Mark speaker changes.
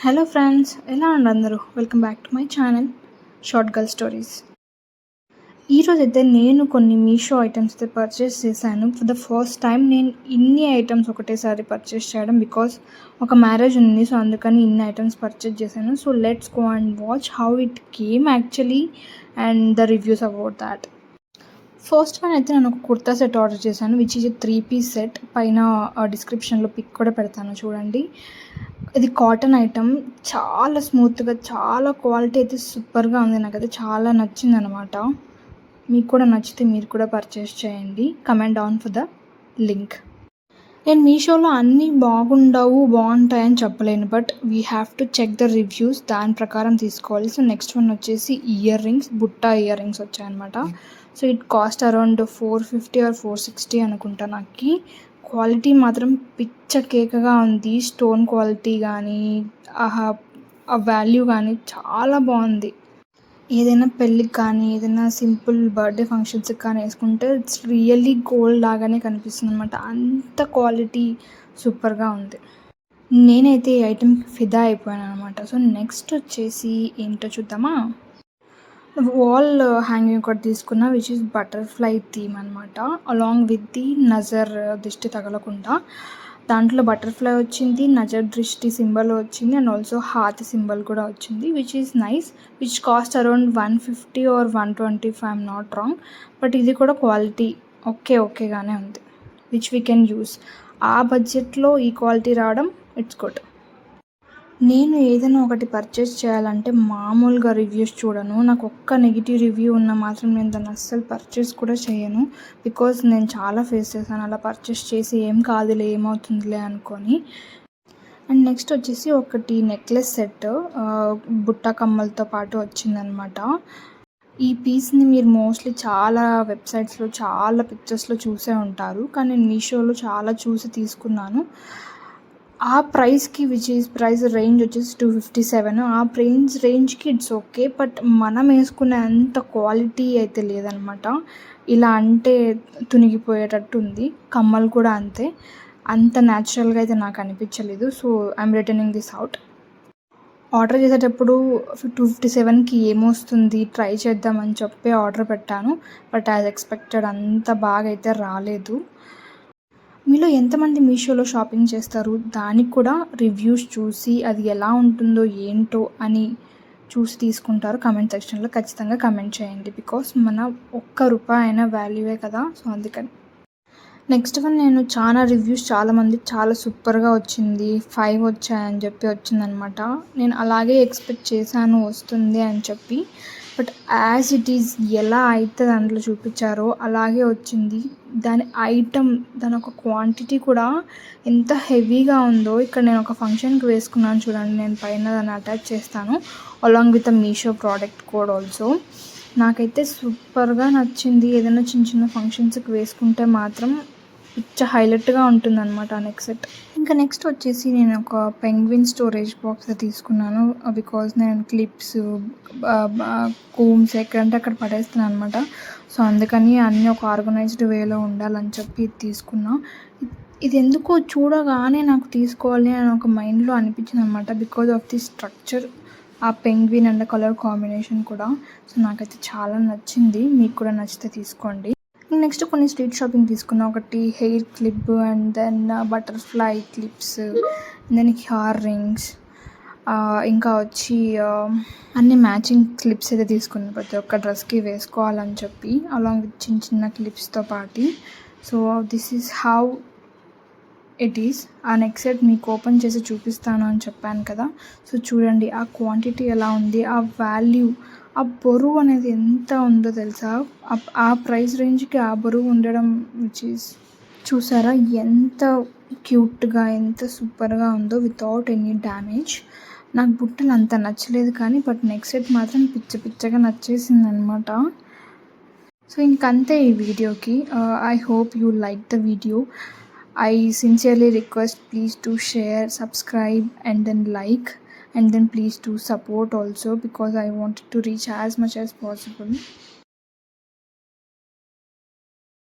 Speaker 1: Hello friends, ఎలా ఉన్నారు అందరూ? Welcome back to my channel short girl stories. ఈరోజైతే నేను కొన్ని మీషో ఐటమ్స్ అయితే పర్చేస్ చేశాను. ఫర్ ద ఫస్ట్ టైం నేను ఇన్ని ఐటమ్స్ ఒకటేసారి పర్చేస్ చేయడం, బికాస్ ఒక మ్యారేజ్ ఉంది. సో అందుకని ఇన్ని ఐటమ్స్ పర్చేస్ చేశాను. So let's go and watch how it came actually and the reviews about that. First one అయితే నేను ఒక కుర్తా సెట్ ఆర్డర్ చేశాను, విచ్ ఈజ్ 3-piece సెట్. పైన డిస్క్రిప్షన్లో పిక్ కూడా పెడతాను, చూడండి. ఇది కాటన్ ఐటమ్, చాలా స్మూత్గా, చాలా క్వాలిటీ అయితే సూపర్గా ఉంది. నాకైతే చాలా నచ్చింది అనమాట. మీకు కూడా నచ్చితే మీరు కూడా పర్చేస్ చేయండి. Comment down for the link. నేను మీషోలో అన్నీ బాగుంటాయని చెప్పలేను, but we have to check the reviews, దాని ప్రకారం తీసుకోవాలి. సో నెక్స్ట్ వన్ వచ్చేసి ఇయర్ రింగ్స్, బుట్ట ఇయర్ రింగ్స్ వచ్చాయన్నమాట. So it cost around 450 or 460 అనుకుంటా. నాకు క్వాలిటీ మాత్రం పిచ్చ కేకగా ఉంది. స్టోన్ క్వాలిటీ కానీ ఆ వాల్యూ కానీ చాలా బాగుంది. ఏదైనా పెళ్ళికి కానీ, ఏదైనా సింపుల్ బర్త్డే ఫంక్షన్స్కి కానీ వేసుకుంటే ఇట్స్ రియల్లీ గోల్డ్ లాగానే కనిపిస్తుంది అనమాట. అంత క్వాలిటీ సూపర్గా ఉంది. నేనైతే ఈ ఐటెంకి ఫిదా అయిపోయాను అనమాట. సో నెక్స్ట్ వచ్చేసి ఏంటో చూద్దామా. వాల్ హ్యాంగింగ్ ఒకటి తీసుకున్నా, విచ్ ఇస్ బటర్ఫ్లై థీమ్ అనమాట. అలాంగ్ విత్ ది నజర్, దిష్టి తగలకుండా. దాంట్లో బటర్ఫ్లై వచ్చింది, నజర్ దృష్టి సింబల్ వచ్చింది, అండ్ ఆల్సో హార్ట్ సింబల్ కూడా వచ్చింది, which is nice. Which cost around 150 or 120 if I'm not wrong. But ఇది కూడా క్వాలిటీ ఓకేగానే ఉంది, విచ్ వీ కెన్ యూస్. ఆ బడ్జెట్లో ఈ క్వాలిటీ రావడం ఇట్స్ గుడ్. నేను ఏదైనా ఒకటి పర్చేస్ చేయాలంటే మామూలుగా రివ్యూస్ చూడను. నాకు ఒక్క నెగిటివ్ రివ్యూ ఉన్న మాత్రం నేను దాన్ని అస్సలు పర్చేస్ కూడా చేయను. బికాజ్ నేను చాలా ఫేస్ చేశాను అలా పర్చేస్ చేసి ఏం కాదులే, ఏమవుతుందిలే అనుకొని. అండ్ నెక్స్ట్ వచ్చేసి ఒకటి నెక్లెస్ సెట్, బుట్ట కమ్మలతో పాటు వచ్చిందనమాట. ఈ పీస్ని మీరు మోస్ట్లీ చాలా వెబ్సైట్స్లో, చాలా పిక్చర్స్లో చూసే ఉంటారు, కానీ నేను మీషోలో చాలా చూసి తీసుకున్నాను. ఆ ప్రైస్కి, విచ్ ఈజ్ ప్రైస్ రేంజ్ వచ్చేసి 257. ఆ ప్రైస్ రేంజ్కి ఇట్స్ ఓకే, బట్ మనం వేసుకునే అంత క్వాలిటీ అయితే లేదనమాట. ఇలా అంటే తునిగిపోయేటట్టు ఉంది. కమ్మలు కూడా అంతే, అంత న్యాచురల్గా అయితే నాకు అనిపించలేదు. So I'm returning this out. Order చేసేటప్పుడు 257కి ఏమొస్తుంది ట్రై చేద్దామని చెప్పి ఆర్డర్ పెట్టాను, బట్ యాజ్ ఎక్స్పెక్టెడ్ అంత బాగా అయితే రాలేదు. మీలో ఎంతమంది మీషోలో షాపింగ్ చేస్తారు? దానికి కూడా రివ్యూస్ చూసి అది ఎలా ఉంటుందో ఏంటో అని చూసి తీసుకుంటారు? కమెంట్ సెక్షన్లో ఖచ్చితంగా కమెంట్ చేయండి, బికాస్ మన ఒక్క రూపాయి అయినా వాల్యూవే కదా. సో అందుకని నెక్స్ట్ వన్, నేను చాలామంది చాలా సూపర్గా వచ్చింది, 5 వచ్చాయని చెప్పి వచ్చిందనమాట. నేను అలాగే ఎక్స్పెక్ట్ చేశాను వస్తుంది అని చెప్పి, బట్ యాజ్ ఇట్ ఈజ్ ఎలా అయితే దాంట్లో చూపించారో అలాగే వచ్చింది. దాని ఒక క్వాంటిటీ కూడా ఎంత హెవీగా ఉందో. ఇక్కడ నేను ఒక ఫంక్షన్కి వేసుకున్నాను చూడండి, నేను పైన దాన్ని అటాచ్ చేస్తాను along with Meesho product code also. నాకైతే సూపర్గా నచ్చింది. ఏదైనా చిన్న ఫంక్షన్స్కి వేసుకుంటే మాత్రం పిచ్చ హైలైట్గా ఉంటుందన్నమాట ఆ నెక్ సెట్. ఇంకా నెక్స్ట్ వచ్చేసి నేను ఒక పెంగ్విన్ స్టోరేజ్ బాక్స్ తీసుకున్నాను, బికాజ్ నేను క్లిప్స్, కూమ్స్ ఎక్కడంటే అక్కడ పడేస్తున్నాను అనమాట. సో అందుకని అన్నీ ఒక ఆర్గనైజ్డ్ వేలో ఉండాలని చెప్పి ఇది తీసుకున్నా. ఇది ఎందుకో చూడగానే నాకు తీసుకోవాలి అని ఒక మైండ్లో అనిపించింది అనమాట, బికాజ్ ఆఫ్ ది స్ట్రక్చర్, ఆ పెంగ్విన్ అండ్ కలర్ కాంబినేషన్ కూడా. సో నాకైతే చాలా నచ్చింది, మీకు కూడా నచ్చితే తీసుకోండి. నెక్స్ట్ కొన్ని స్ట్రీట్ షాపింగ్ తీసుకున్నా. ఒకటి hair clip, and then butterfly clips, then ear rings, ఇంకా వచ్చి అన్ని మ్యాచింగ్ క్లిప్స్ అయితే తీసుకున్నాను ప్రతి ఒక్క డ్రెస్కి వేసుకోవాలని చెప్పి, అలాంగ్ విత్ చిన్న క్లిప్స్తో పాటు. So this is how it is. ఆ నెక్ సెట్ మీకు ఓపెన్ చేసి చూపిస్తాను అని చెప్పాను కదా. సో చూడండి ఆ క్వాంటిటీ ఎలా ఉంది, ఆ వాల్యూ, ఆ బరువు అనేది ఎంత ఉందో తెలుసా. ఆ ప్రైస్ రేంజ్కి ఆ బరువు ఉండడం, విచ్ ఈస్ చూసారా ఎంత క్యూట్గా, ఎంత సూపర్గా ఉందో వితౌట్ ఎనీ డ్యామేజ్. నాకు బుట్టలు అంత నచ్చలేదు కానీ, బట్ నెక్ సెట్ మాత్రం పిచ్చగా నచ్చేసింది అనమాట. సో ఇంకంతే ఈ వీడియోకి. I hope you like the video. I sincerely request please to share, subscribe, and then like, and then please to support also, because I wanted to reach as much as possible.